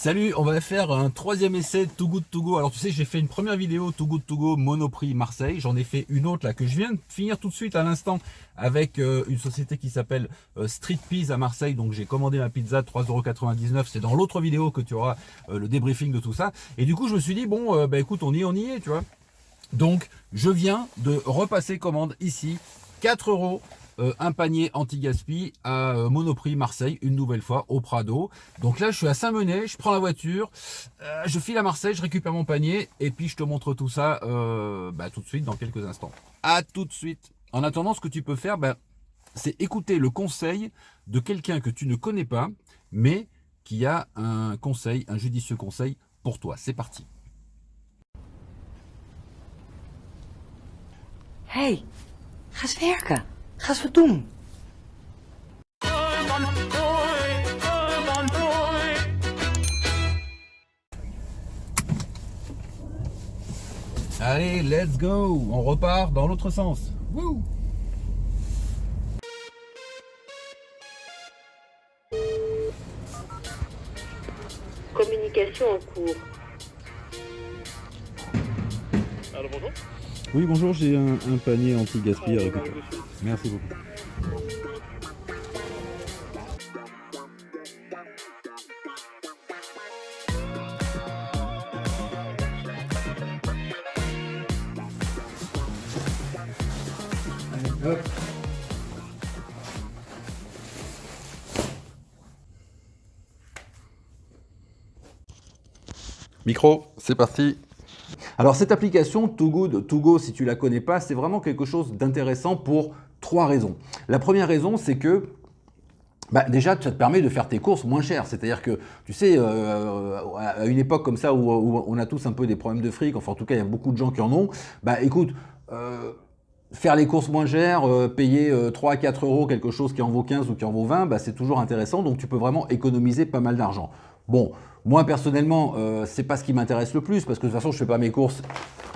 Salut, on va faire un troisième essai de Too Good To Go. Alors tu sais, j'ai fait une première vidéo Too Good To Go Monoprix Marseille. J'en ai fait une autre là que je viens de finir tout de suite à l'instant avec une société qui s'appelle Street Peas à Marseille. Donc j'ai commandé ma pizza 3,99 €. C'est dans l'autre vidéo que tu auras le débriefing de tout ça. Et du coup, je me suis dit, bon, bah écoute, on y est, tu vois. Donc je viens de repasser commande ici, 4 euros. Un panier anti-gaspi à Monoprix Marseille, une nouvelle fois au Prado. Donc là, je suis à Saint-Menet, je prends la voiture, je file à Marseille, je récupère mon panier et puis je te montre tout ça tout de suite dans quelques instants. À tout de suite. En attendant, ce que tu peux faire, c'est écouter le conseil de quelqu'un que tu ne connais pas, mais qui a un conseil, un judicieux conseil pour toi. C'est parti. Hey, ga eens werken. Ga eens wat doen. Allez, let's go. On repart dans l'autre sens. Wouh. Communication en cours. Alors bonjour. Oui, bonjour, j'ai un panier anti-gaspi à récupérer. Merci beaucoup. Allez, hop. Micro, c'est parti. Alors cette application Too Good To Go, si tu la connais pas, c'est vraiment quelque chose d'intéressant pour trois raisons. La première raison, c'est que déjà, ça te permet de faire tes courses moins chères. C'est-à-dire que, tu sais, à une époque comme ça où on a tous un peu des problèmes de fric, enfin en tout cas il y a beaucoup de gens qui en ont, écoute, faire les courses moins chères, payer 3 à 4 euros quelque chose qui en vaut 15 ou qui en vaut 20, c'est toujours intéressant, donc tu peux vraiment économiser pas mal d'argent. Bon, moi personnellement, c'est pas ce qui m'intéresse le plus, parce que de toute façon, je fais pas mes courses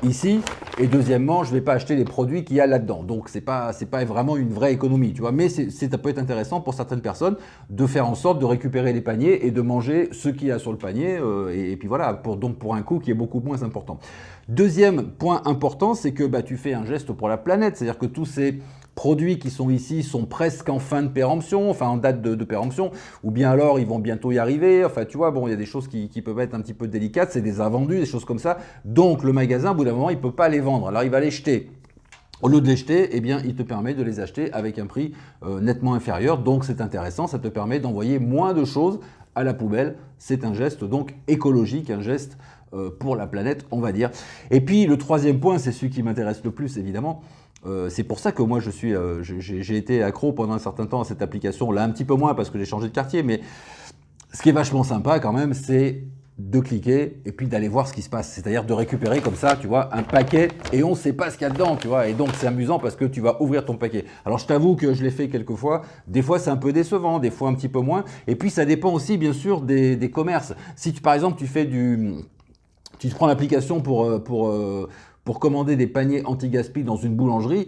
ici, et deuxièmement, je vais pas acheter les produits qu'il y a là-dedans, donc c'est pas vraiment une vraie économie, tu vois, mais ça peut être intéressant pour certaines personnes de faire en sorte de récupérer les paniers et de manger ce qu'il y a sur le panier, et puis voilà, pour un coût qui est beaucoup moins important. Deuxième point important, c'est que tu fais un geste pour la planète, c'est-à-dire que tous ces produits qui sont ici sont presque en fin de péremption, enfin en date de péremption, ou bien alors ils vont bientôt y arriver, enfin tu vois, bon, il y a des choses qui peuvent être un petit peu délicates, c'est des invendus, des choses comme ça, donc le magasin, au bout d'un moment, il ne peut pas les vendre, alors il va les jeter. Au lieu de les jeter, eh bien, il te permet de les acheter avec un prix nettement inférieur, donc c'est intéressant, ça te permet d'envoyer moins de choses à la poubelle, c'est un geste donc écologique, un geste pour la planète, on va dire. Et puis le troisième point, c'est celui qui m'intéresse le plus évidemment, c'est pour ça que moi j'ai été accro pendant un certain temps à cette application, là un petit peu moins parce que j'ai changé de quartier, mais ce qui est vachement sympa quand même, c'est de cliquer et puis d'aller voir ce qui se passe. C'est-à-dire de récupérer comme ça, tu vois, un paquet et on ne sait pas ce qu'il y a dedans, tu vois. Et donc c'est amusant parce que tu vas ouvrir ton paquet. Alors je t'avoue que je l'ai fait quelques fois. Des fois c'est un peu décevant, des fois un petit peu moins. Et puis ça dépend aussi bien sûr des commerces. Si par exemple tu te prends l'application pour commander des paniers anti-gaspi dans une boulangerie,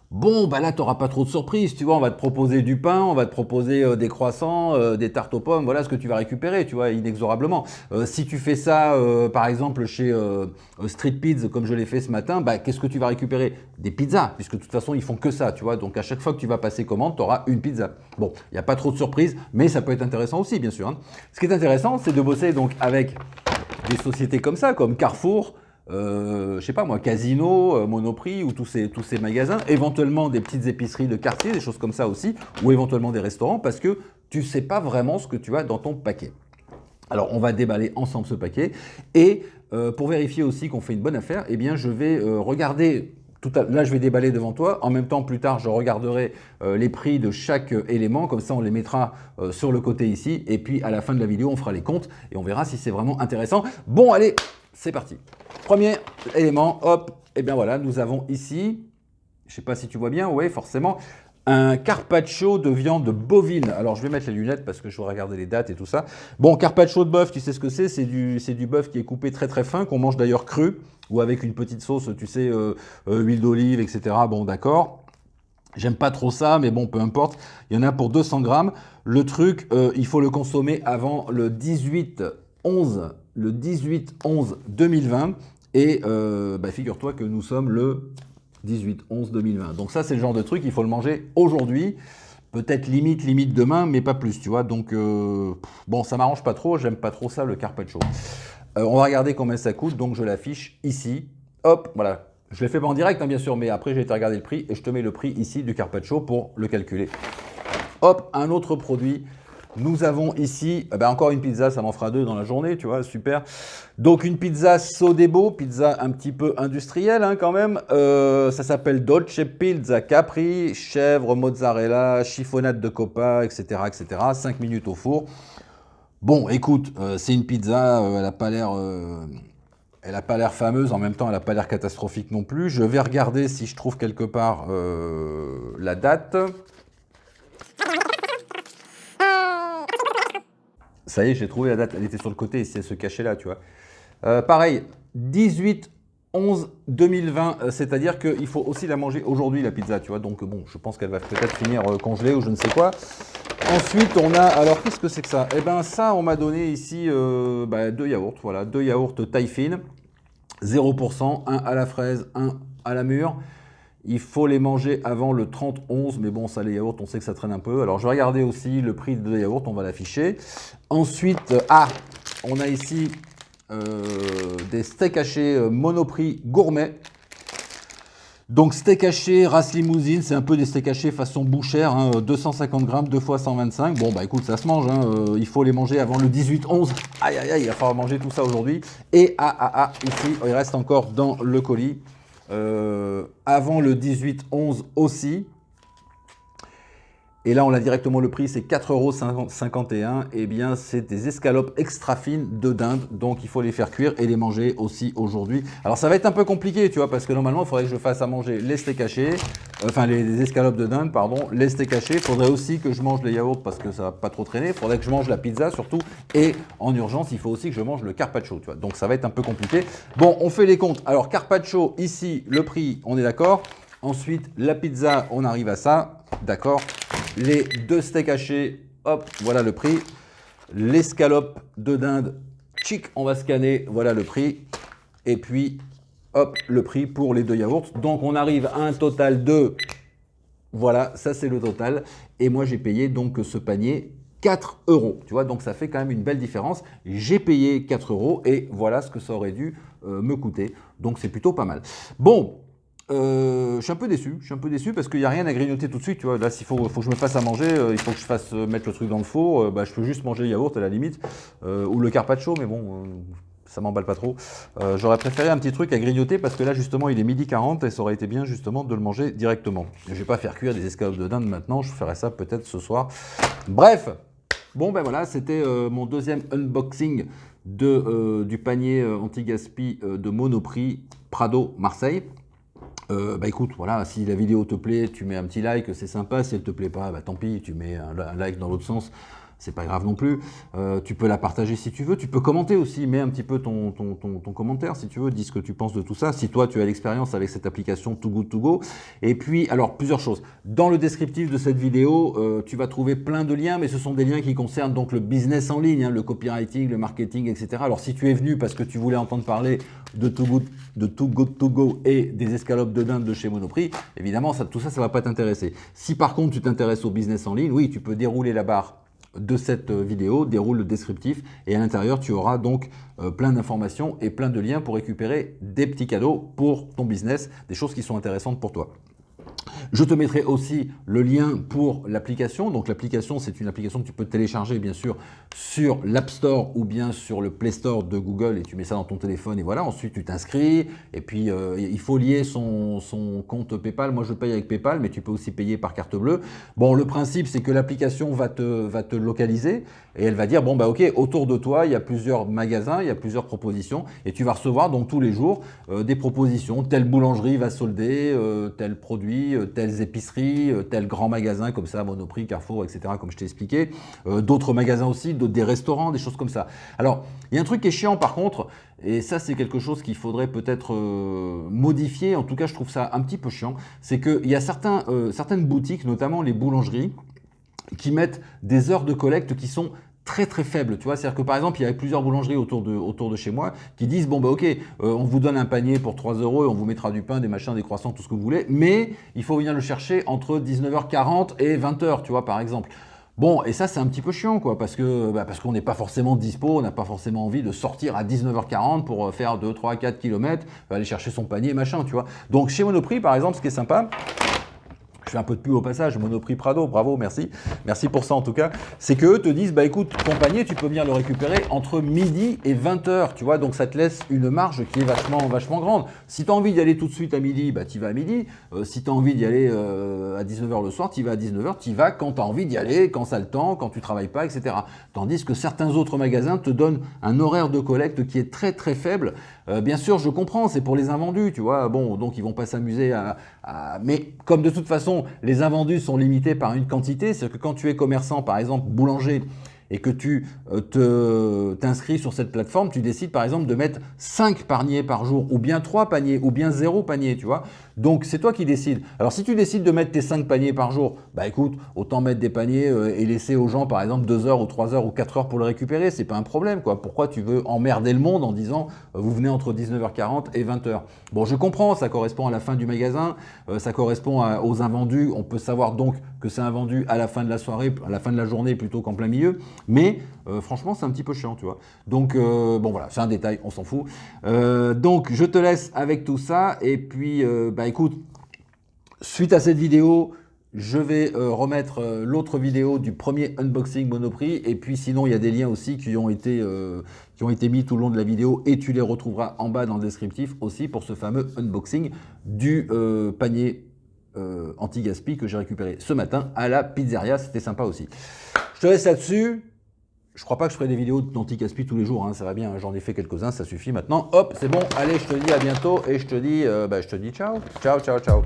bon, là, tu n'auras pas trop de surprises, tu vois, on va te proposer du pain, on va te proposer des croissants, des tartes aux pommes, voilà ce que tu vas récupérer, tu vois, inexorablement. Si tu fais ça, par exemple, chez Street Pizza, comme je l'ai fait ce matin, qu'est-ce que tu vas récupérer? Des pizzas, puisque de toute façon, ils font que ça, tu vois, donc à chaque fois que tu vas passer commande, tu auras une pizza. Bon, il n'y a pas trop de surprises, mais ça peut être intéressant aussi, bien sûr, hein. Ce qui est intéressant, c'est de bosser donc avec des sociétés comme ça, comme Carrefour, je sais pas moi, Casino, Monoprix ou tous ces magasins, éventuellement des petites épiceries de quartier, des choses comme ça aussi, ou éventuellement des restaurants, parce que tu sais pas vraiment ce que tu as dans ton paquet. Alors on va déballer ensemble ce paquet, et pour vérifier aussi qu'on fait une bonne affaire, eh bien je vais regarder. Là, je vais déballer devant toi. En même temps, plus tard, je regarderai les prix de chaque élément. Comme ça, on les mettra sur le côté ici. Et puis, à la fin de la vidéo, on fera les comptes et on verra si c'est vraiment intéressant. Bon, allez, c'est parti. Premier élément, hop. Et bien voilà, nous avons ici, je ne sais pas si tu vois bien, oui, forcément, un carpaccio de viande bovine. Alors, je vais mettre les lunettes parce que je vais regarder les dates et tout ça. Bon, carpaccio de bœuf, tu sais ce que c'est? C'est du bœuf qui est coupé très très fin, qu'on mange d'ailleurs cru ou avec une petite sauce, tu sais, huile d'olive, etc. Bon, d'accord. J'aime pas trop ça, mais bon, peu importe. Il y en a pour 200 grammes. Le truc, il faut le consommer avant le 18 18/11/2020 et figure-toi que nous sommes le 18/11/2020. Donc ça, c'est le genre de truc, il faut le manger aujourd'hui, peut-être limite demain, mais pas plus, tu vois. Donc, bon, ça m'arrange pas trop, j'aime pas trop ça, le carpaccio. On va regarder combien ça coûte, donc je l'affiche ici. Hop, voilà. Je l'ai fait pas en direct, hein, bien sûr, mais après j'ai été regarder le prix et je te mets le prix ici du carpaccio pour le calculer. Hop, un autre produit. Nous avons ici, encore une pizza, ça m'en fera 2 dans la journée, tu vois, super. Donc une pizza Sodebo, pizza un petit peu industrielle hein, quand même. Ça s'appelle Dolce Pizza Capri, chèvre, mozzarella, chiffonnade de copa, etc., etc. 5 minutes au four. Bon, écoute, c'est une pizza, elle n'a pas l'air... elle n'a pas l'air fameuse, en même temps elle n'a pas l'air catastrophique non plus. Je vais regarder si je trouve quelque part la date. Ça y est, j'ai trouvé la date, elle était sur le côté, ici elle se cachait là, tu vois. Pareil, 18/11/2020, c'est-à-dire qu'il faut aussi la manger aujourd'hui la pizza, tu vois. Donc bon, je pense qu'elle va peut-être finir congelée ou je ne sais quoi. Ensuite, on a, alors qu'est-ce que c'est que ça? Eh bien ça, on m'a donné ici 2 yaourts, voilà, 2 yaourts taille fine, 0%, un à la fraise, un à la mûre. Il faut les manger avant le 30/11, mais bon, ça, les yaourts, on sait que ça traîne un peu. Alors, je vais regarder aussi le prix de yaourt, on va l'afficher. Ensuite, on a ici des steaks hachés Monoprix gourmet. Donc, steak haché, race limousine, c'est un peu des steaks hachés façon bouchère, hein, 250 grammes, 2 x 125. Bon, bah écoute, ça se mange, hein, il faut les manger avant le 18/11. Aïe, aïe, aïe, il va falloir manger tout ça aujourd'hui. Et ici, il reste encore dans le colis. Avant le 18/11 aussi. Et là, on a directement le prix, c'est 4,51 €. Eh bien, c'est des escalopes extra fines de dinde. Donc, il faut les faire cuire et les manger aussi aujourd'hui. Alors, ça va être un peu compliqué, tu vois, parce que normalement, il faudrait que je fasse à manger les steaks hachés. Enfin, les escalopes de dinde, pardon. Les steaks hachés. Il faudrait aussi que je mange les yaourts parce que ça va pas trop traîner. Il faudrait que je mange la pizza surtout. Et en urgence, il faut aussi que je mange le carpaccio, tu vois. Donc, ça va être un peu compliqué. Bon, on fait les comptes. Alors, carpaccio, ici, le prix, on est d'accord. Ensuite, la pizza, on arrive à ça. D'accord. Les 2 steaks hachés, hop, voilà le prix. L'escalope de dinde, chic, on va scanner, voilà le prix. Et puis, hop, le prix pour les 2 yaourts. Donc, on arrive à un total de, voilà, ça c'est le total. Et moi, j'ai payé donc ce panier 4 €. Tu vois, donc ça fait quand même une belle différence. J'ai payé 4 € et voilà ce que ça aurait dû me coûter. Donc, c'est plutôt pas mal. Bon. Je suis un peu déçu parce qu'il n'y a rien à grignoter tout de suite, tu vois. Là, s'il faut que je me fasse à manger, il faut que je fasse mettre le truc dans le four, je peux juste manger le yaourt à la limite, ou le carpaccio, mais bon, ça m'emballe pas trop. J'aurais préféré un petit truc à grignoter parce que là, justement, il est 12h40 et ça aurait été bien, justement, de le manger directement. Je vais pas faire cuire des escalopes de dinde maintenant, je ferai ça peut-être ce soir. Bref, bon, ben voilà, c'était mon deuxième unboxing du panier anti-gaspi de Monoprix Prado Marseille. Écoute, voilà, si la vidéo te plaît, tu mets un petit like, c'est sympa. Si elle te plaît pas, tant pis, tu mets un like dans l'autre sens. C'est pas grave non plus. Tu peux la partager si tu veux. Tu peux commenter aussi. Mets un petit peu ton commentaire si tu veux. Dis ce que tu penses de tout ça. Si toi, tu as l'expérience avec cette application Too Good To Go. Et puis, alors, plusieurs choses. Dans le descriptif de cette vidéo, tu vas trouver plein de liens, mais ce sont des liens qui concernent donc le business en ligne, hein, le copywriting, le marketing, etc. Alors, si tu es venu parce que tu voulais entendre parler de Too Good To Go et des escalopes de dinde de chez Monoprix, évidemment, tout ça, ça va pas t'intéresser. Si par contre, tu t'intéresses au business en ligne, oui, tu peux dérouler la barre de cette vidéo, déroule le descriptif et à l'intérieur tu auras donc plein d'informations et plein de liens pour récupérer des petits cadeaux pour ton business, des choses qui sont intéressantes pour toi. Je te mettrai aussi le lien pour l'application. Donc l'application, c'est une application que tu peux télécharger bien sûr sur l'App Store ou bien sur le Play Store de Google et tu mets ça dans ton téléphone et voilà. Ensuite, tu t'inscris et puis il faut lier son compte PayPal. Moi, je paye avec PayPal, mais tu peux aussi payer par carte bleue. Bon, le principe, c'est que l'application va te localiser et elle va dire, bon, bah ok, autour de toi, il y a plusieurs magasins, il y a plusieurs propositions et tu vas recevoir donc tous les jours des propositions. Telle boulangerie va solder, tel produit, telles épiceries, tel grand magasin comme ça, Monoprix, Carrefour, etc. comme je t'ai expliqué. D'autres magasins aussi, des restaurants, des choses comme ça. Alors, il y a un truc qui est chiant par contre, et ça c'est quelque chose qu'il faudrait peut-être modifier, en tout cas je trouve ça un petit peu chiant, c'est qu'il y a certaines boutiques, notamment les boulangeries, qui mettent des heures de collecte qui sont très très faible, tu vois, c'est-à-dire que par exemple il y avait plusieurs boulangeries autour de chez moi qui disent bon bah ok, on vous donne un panier pour 3 € et on vous mettra du pain, des machins, des croissants, tout ce que vous voulez, mais il faut venir le chercher entre 19h40 et 20h, tu vois, par exemple. Bon, et ça c'est un petit peu chiant quoi, parce qu'on n'est pas forcément dispo, on n'a pas forcément envie de sortir à 19h40 pour faire 2, 3, 4 km, aller chercher son panier, machin, tu vois. Donc chez Monoprix par exemple, ce qui est sympa, je fais un peu de pub au passage, Monoprix Prado, bravo, merci. Merci pour ça en tout cas. C'est qu'eux te disent, bah écoute, ton panier, tu peux venir le récupérer entre midi et 20h, tu vois. Donc ça te laisse une marge qui est vachement grande. Si tu as envie d'y aller tout de suite à midi, bah tu vas à midi. Si tu as envie d'y aller à 19h le soir, tu vas à 19h, tu vas quand tu as envie d'y aller, quand ça a le temps, quand tu travailles pas, etc. Tandis que certains autres magasins te donnent un horaire de collecte qui est très très faible. Bien sûr, je comprends, c'est pour les invendus, tu vois. Bon, donc ils vont pas s'amuser Mais comme de toute façon, les invendus sont limités par une quantité, c'est-à-dire que quand tu es commerçant, par exemple boulanger, et que tu t'inscris sur cette plateforme, tu décides par exemple de mettre 5 paniers par jour, ou bien 3 paniers, ou bien 0 panier, tu vois. Donc c'est toi qui décides. Alors si tu décides de mettre tes 5 paniers par jour, bah écoute, autant mettre des paniers et laisser aux gens par exemple 2 heures ou 3 heures ou 4 heures pour le récupérer, c'est pas un problème quoi. Pourquoi tu veux emmerder le monde en disant vous venez entre 19h40 et 20h? Bon, je comprends, ça correspond à la fin du magasin, ça correspond aux invendus, on peut savoir donc que c'est un vendu à la fin de la soirée, à la fin de la journée plutôt qu'en plein milieu. Mais franchement, c'est un petit peu chiant, tu vois. Donc, bon, voilà, c'est un détail, on s'en fout. Donc, je te laisse avec tout ça. Et puis, bah écoute, suite à cette vidéo, je vais remettre l'autre vidéo du premier unboxing Monoprix. Et puis, sinon, il y a des liens aussi qui ont été mis tout le long de la vidéo. Et tu les retrouveras en bas dans le descriptif aussi pour ce fameux unboxing du panier anti-gaspi que j'ai récupéré ce matin à la pizzeria. C'était sympa aussi. Je te laisse là-dessus. Je crois pas que je ferai des vidéos d'anti-gaspi tous les jours, hein, ça va bien, j'en ai fait quelques-uns, ça suffit maintenant. Hop, c'est bon, allez, je te dis à bientôt et je te dis ciao. Ciao, ciao, ciao.